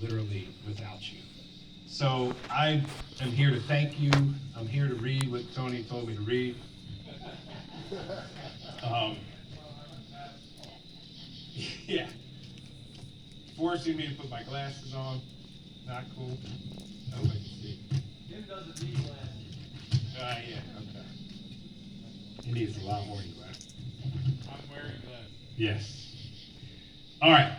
literally without you. So I am here to thank you. I'm here to read what Tony told me to read. Um, yeah. Forcing me to put my glasses on. Not cool. Nobody can see. Jim doesn't need glasses. Yeah, okay. He needs a lot more than glasses. I'm wearing glasses. Yes. All right.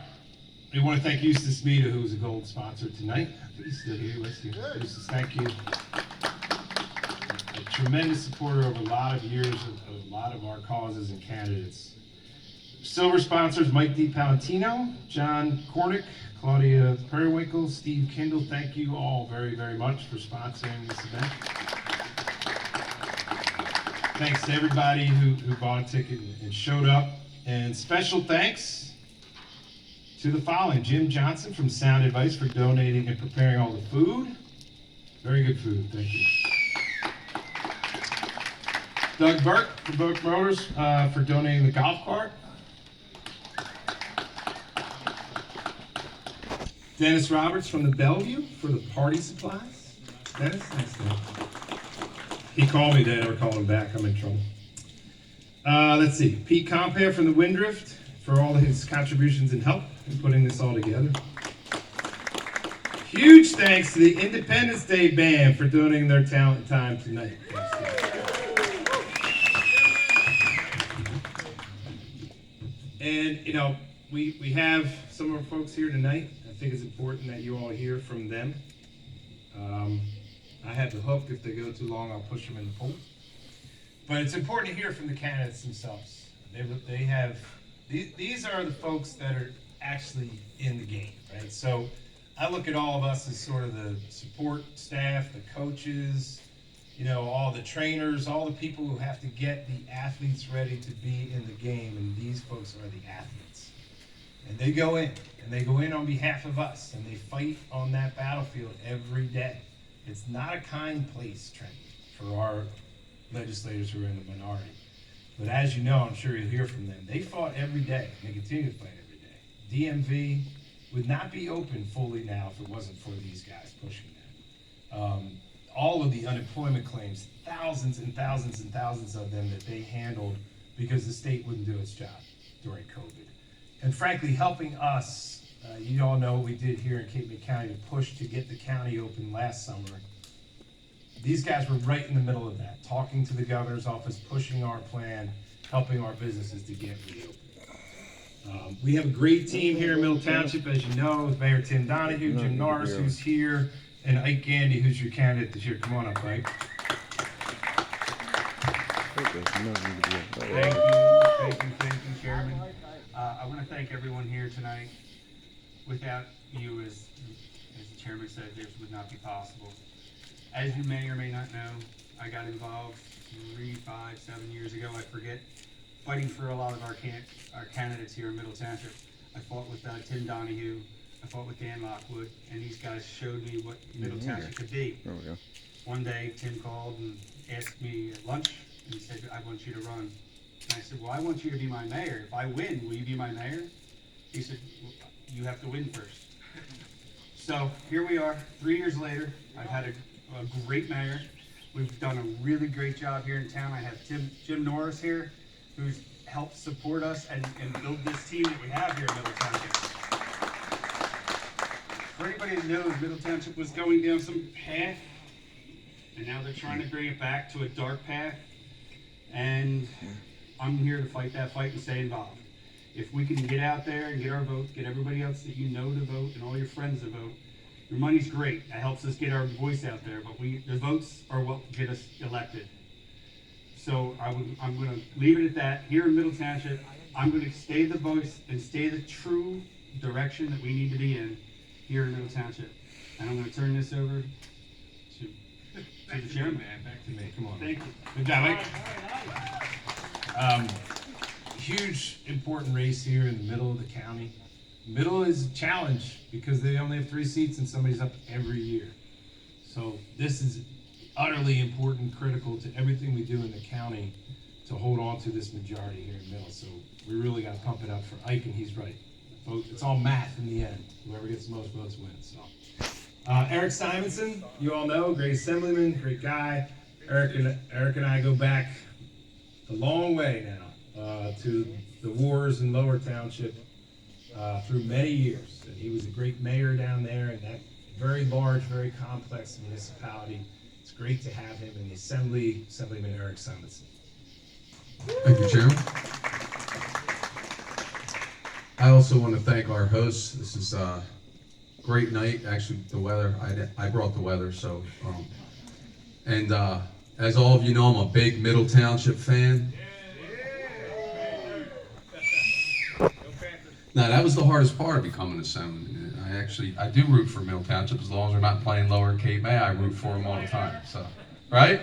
We want to thank Eustace Mita, who's a gold sponsor tonight. I think he's still here. Let's see. Eustace, thank you. A tremendous supporter over a lot of years of a lot of our causes and candidates. Silver sponsors Mike DiPalantino, John Kornick, Claudia Periwinkle, Steve Kindle. Thank you all very, very much for sponsoring this event. Thanks to everybody who bought a ticket and showed up. And special thanks to the following: Jim Johnson from Sound Advice for donating and preparing all the food. Very good food, thank you. Doug Burke from Burke Motors for donating the golf cart. Dennis Roberts from the Bellevue for the party supplies. Dennis, thanks, Dennis. He called me today, I called him back, I'm in trouble. Let's see, Pete Compare from the Windrift for all his contributions and help in putting this all together. Huge thanks to the Independence Day Band for donating their talent and time tonight. And, you know, we have some of our folks here tonight. I think it's important that you all hear from them. I have the hook. If they go too long, I'll push them in the pool. But it's important to hear from the candidates themselves. They have, these are the folks that are actually in the game, right? So I look at all of us as sort of the support staff, the coaches, you know, all the trainers, all the people who have to get the athletes ready to be in the game, and these folks are the athletes. And they go in on behalf of us, and they fight on that battlefield every day. It's not a kind place, Trent, for our legislators who are in the minority. But as you know, I'm sure you'll hear from them, they fought every day, and they continue to fight every day. DMV would not be open fully now if it wasn't for these guys pushing that. All of the unemployment claims, thousands and thousands and thousands of them that they handled because the state wouldn't do its job during COVID. And frankly, helping us, you all know what we did here in Cape May County to push to get the county open last summer. These guys were right in the middle of that, talking to the governor's office, pushing our plan, helping our businesses to get reopened. We have a great team here in Middle Township, as you know, with Mayor Tim Donahue, Jim Norris, who's here, and Ike Gandy, who's your candidate this year. Come on up, Ike. Thank you, Chairman. I want to thank everyone here tonight. Without you, as the chairman said, this would not be possible. As you may or may not know, I got involved 3, 5, 7 years ago, I forget, fighting for a lot of our candidates here in Middle Township. I fought with Tim Donahue, I fought with Dan Lockwood, and these guys showed me what Middle Township could be. There we go. One day, Tim called and asked me at lunch, and he said, I want you to run. And I said, well, I want you to be my mayor. If I win, will you be my mayor? He said, well, you have to win first. So here we are, 3 years later. I've had a great mayor. We've done a really great job here in town. I have Jim Norris here, who's helped support us and build this team that we have here in Middle Township. For anybody that knows, Middle Township was going down some path, and now they're trying to bring it back to a dark path. And I'm here to fight that fight and stay involved. If we can get out there and get our vote, get everybody else that you know to vote and all your friends to vote, your money's great. That helps us get our voice out there, but the votes are what get us elected. So I'm going to leave it at that. Here in Middle Township, I'm going to stay the voice and stay the true direction that we need to be in here in Middle Township. And I'm going to turn this over to the chairman. Back to me, come on. Thank you. Good job, Mike. Huge, important race here in the middle of the county. Middle is a challenge because they only have 3 seats and somebody's up every year. So this is utterly important, critical to everything we do in the county to hold on to this majority here in Middle. So we really got to pump it up for Ike, and he's right. It's all math in the end. Whoever gets the most votes wins. So, Eric Simonson, you all know, great assemblyman, great guy. Eric and I go back a long way now to the wars in Lower Township through many years. And he was a great mayor down there in that very large, very complex municipality. It's great to have him in the assembly, Assemblyman Eric Simonson. Thank you, Chairman. I also want to thank our hosts. This is a great night. Actually, the weather, I brought the weather, so. As all of you know, I'm a big Middle Township fan. Now, that was the hardest part of becoming an assemblyman. I do root for Middle Township as long as they're not playing Lower Cape May. I root for them all the time. So, right?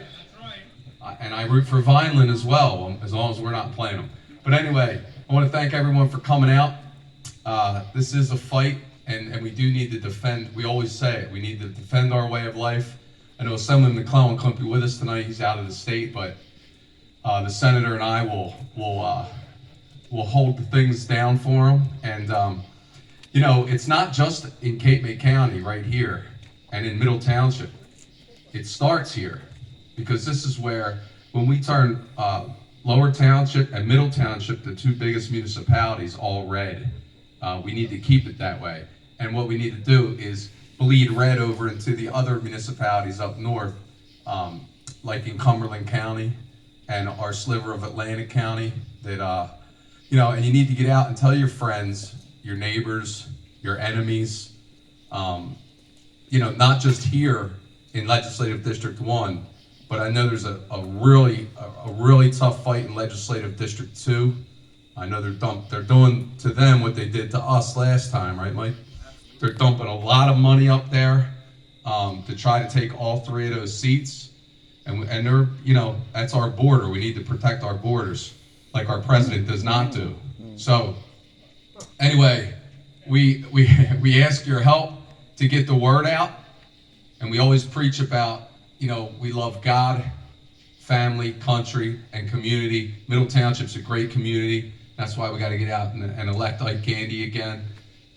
And I root for Vineland as well, as long as we're not playing them. But anyway, I want to thank everyone for coming out. This is a fight, and we do need to defend. We always say it. We need to defend our way of life. I know Assemblyman McClellan couldn't be with us tonight. He's out of the state, but the senator and I will hold the things down for him. And it's not just in Cape May County right here and in Middle Township. It starts here because this is where, when we turn Lower Township and Middle Township, the two biggest municipalities, all red, we need to keep it that way. And what we need to do is bleed red over into the other municipalities up north, like in Cumberland County and our sliver of Atlantic County, that and you need to get out and tell your friends, your neighbors, your enemies, not just here in Legislative District 1, but I know there's a really tough fight in Legislative District 2. I know they're doing to them what they did to us last time, right, Mike? They're dumping a lot of money up there to try to take all three of those seats, and they're that's our border. We need to protect our borders, like our president does not do. So anyway, we ask your help to get the word out, and we always preach about we love God, family, country, and community. Middle Township's a great community. That's why we got to get out and elect Ike Gandy again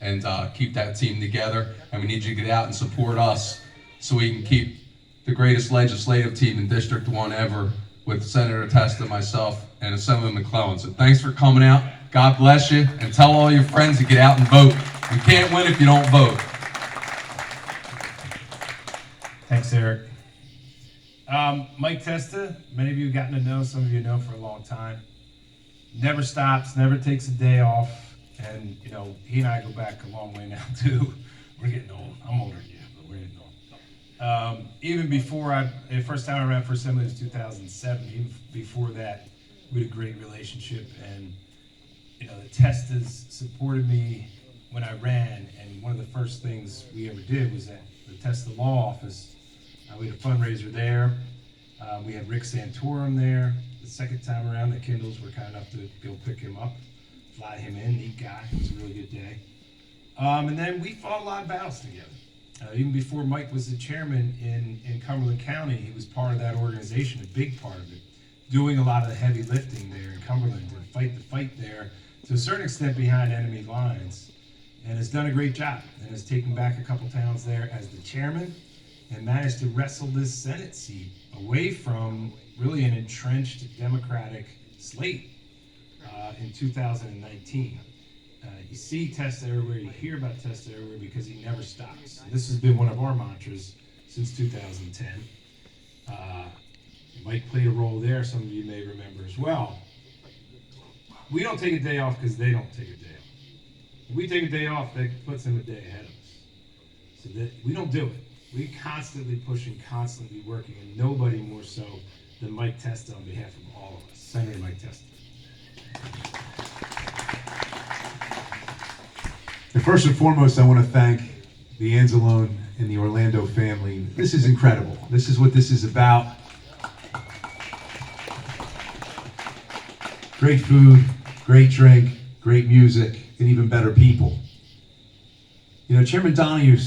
and keep that team together. And we need you to get out and support us so we can keep the greatest legislative team in District 1 ever with Senator Testa, myself, and Assemblyman McClellan. So thanks for coming out. God bless you. And tell all your friends to get out and vote. You can't win if you don't vote. Thanks, Eric. Mike Testa, many of you have gotten to know, some of you know for a long time. Never stops, never takes a day off. And, he and I go back a long way now, too. We're getting old. I'm older than you, but we're getting old. Even before the first time I ran for Assembly was 2007. Even before that, we had a great relationship. And, the Testas supported me when I ran. And one of the first things we ever did was at the Testa Law Office. We had a fundraiser there. We had Rick Santorum there. The second time around, the Kindles were kind enough to go pick him up, fly him in. Neat guy. It was a really good day. And then we fought a lot of battles together. Even before Mike was the chairman in Cumberland County, he was part of that organization, a big part of it, doing a lot of the heavy lifting there in Cumberland and fight the fight there to a certain extent behind enemy lines, and has done a great job and has taken back a couple towns there as the chairman and managed to wrestle this Senate seat away from really an entrenched Democratic slate in 2019. You see Testa everywhere, you hear about Testa everywhere because he never stops. This has been one of our mantras since 2010. Mike played a role there, some of you may remember as well. We don't take a day off because they don't take a day off. If we take a day off, that puts them a day ahead of us. So that we don't do it. We constantly pushing, constantly working, and nobody more so than Mike Testa on behalf of all of us. Senator Mike Testa. And first and foremost, I want to thank the Anzelone and the Orlando family. This is incredible. This is what this is about. Great food, great drink, great music, and even better people. Chairman Donahue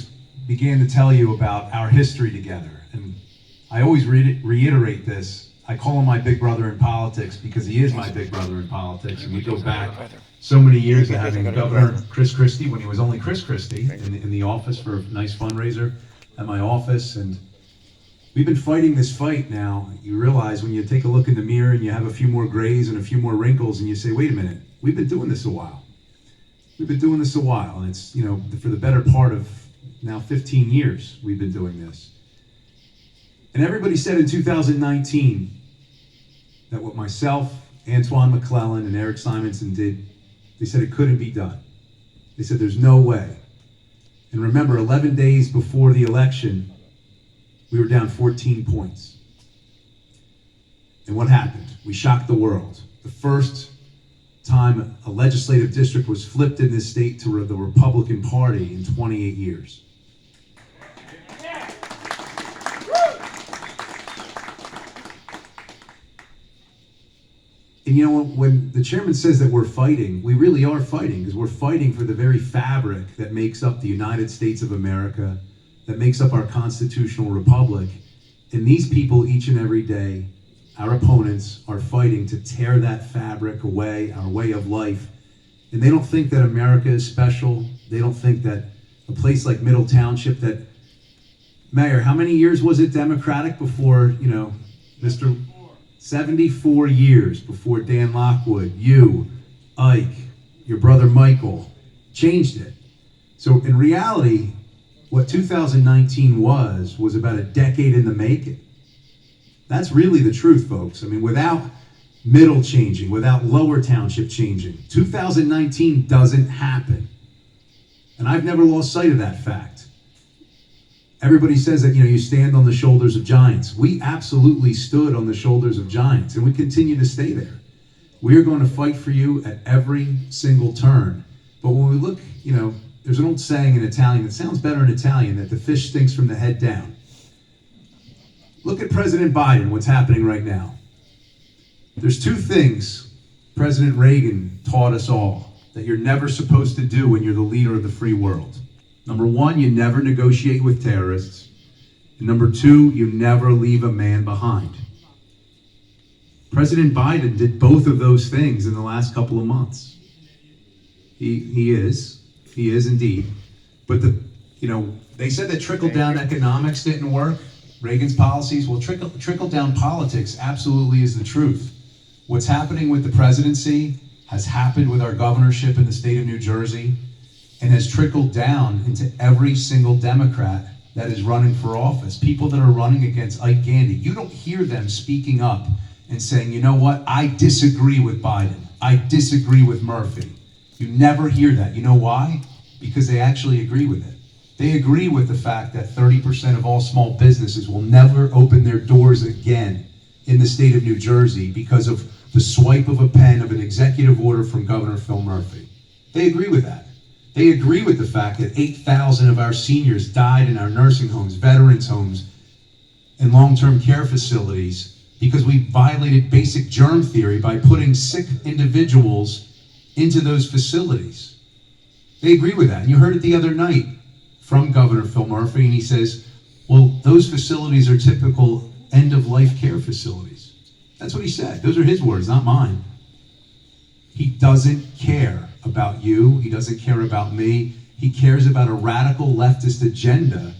began to tell you about our history together, and I always reiterate this. I call him my big brother in politics because he is my big brother in politics, and we go back so many years of having Governor Chris Christie, when he was only Chris Christie, in the office for a nice fundraiser at my office. And we've been fighting this fight now. You realize when you take a look in the mirror and you have a few more grays and a few more wrinkles and you say, wait a minute, we've been doing this a while. We've been doing this a while. And it's, for the better part of now 15 years, we've been doing this. And everybody said in 2019 that what myself, Antoine McClellan, and Eric Simonson did, they said it couldn't be done. They said there's no way. And remember, 11 days before the election, we were down 14 points. And what happened? We shocked the world. The first time a legislative district was flipped in this state to the Republican Party in 28 years. And when the chairman says that we're fighting, we really are fighting, because we're fighting for the very fabric that makes up the United States of America, that makes up our constitutional republic. And these people, each and every day, our opponents, are fighting to tear that fabric away, our way of life. And they don't think that America is special. They don't think that a place like Middle Township, that, Mayor, how many years was it Democratic before, Mr. 74 years before Dan Lockwood, you, Ike, your brother Michael, changed it. So in reality, what 2019 was about a decade in the making. That's really the truth, folks. I mean, without Middle changing, without Lower Township changing, 2019 doesn't happen. And I've never lost sight of that fact. Everybody says that, you stand on the shoulders of giants. We absolutely stood on the shoulders of giants, and we continue to stay there. We are going to fight for you at every single turn. But when we look, there's an old saying in Italian that sounds better in Italian, that the fish stinks from the head down. Look at President Biden, what's happening right now. There's two things President Reagan taught us all that you're never supposed to do when you're the leader of the free world. Number one, you never negotiate with terrorists. And number two, you never leave a man behind. President Biden did both of those things in the last couple of months. He is indeed. But they said that trickle-down economics didn't work. Reagan's policies, well, trickle-down politics absolutely is the truth. What's happening with the presidency has happened with our governorship in the state of New Jersey, and has trickled down into every single Democrat that is running for office. People that are running against Ike Gandy, you don't hear them speaking up and saying, you know what, I disagree with Biden. I disagree with Murphy. You never hear that. You know why? Because they actually agree with it. They agree with the fact that 30% of all small businesses will never open their doors again in the state of New Jersey because of the swipe of a pen of an executive order from Governor Phil Murphy. They agree with that. They agree with the fact that 8,000 of our seniors died in our nursing homes, veterans homes, and long-term care facilities because we violated basic germ theory by putting sick individuals into those facilities. They agree with that. And you heard it the other night from Governor Phil Murphy, and he says, well, those facilities are typical end-of-life care facilities. That's what he said. Those are his words, not mine. He doesn't care about you. He doesn't care about me. He cares about a radical leftist agenda.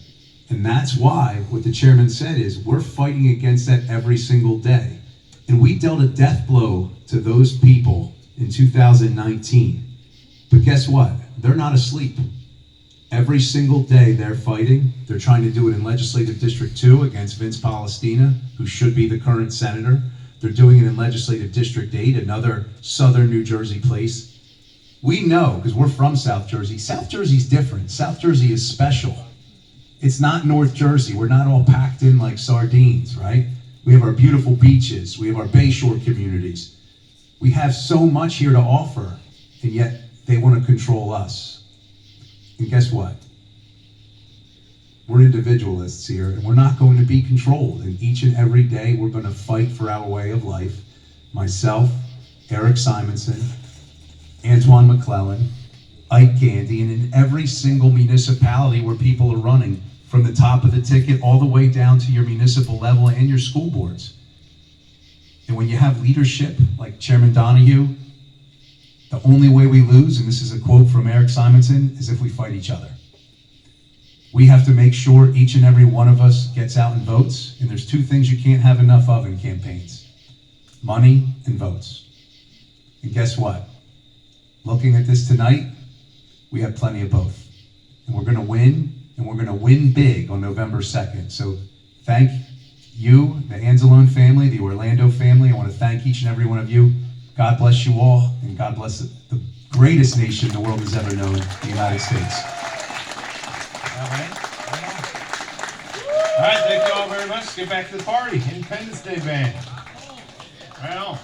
And that's why what the chairman said is we're fighting against that every single day. And we dealt a death blow to those people in 2019. But guess what? They're not asleep. Every single day they're fighting. They're trying to do it in Legislative District 2 against Vince Palestina, who should be the current senator. They're doing it in Legislative District 8, another southern New Jersey place. We know, because we're from South Jersey, South Jersey's different. South Jersey is special. It's not North Jersey. We're not all packed in like sardines, right? We have our beautiful beaches. We have our Bayshore communities. We have so much here to offer, and yet they want to control us. And guess what? We're individualists here, and we're not going to be controlled. And each and every day, we're going to fight for our way of life. Myself, Eric Simonson, Antoine McClellan, Ike Gandy, and in every single municipality where people are running, from the top of the ticket all the way down to your municipal level and your school boards. And when you have leadership like Chairman Donahue, The only way we lose, and this is a quote from Eric Simonson, is if we fight each other. We have to make sure each and every one of us gets out and votes, and there's two things you can't have enough of in campaigns: money and votes. And guess what? Looking at this tonight, we have plenty of both. And we're gonna win, and we're gonna win big on November 2nd. So thank you, the Anzelone family, the Orlando family. I wanna thank each and every one of you. God bless you all, and God bless the greatest nation the world has ever known, the United States. All right, thank you all very much. Let's get back to the party. Independence Day band. Right on.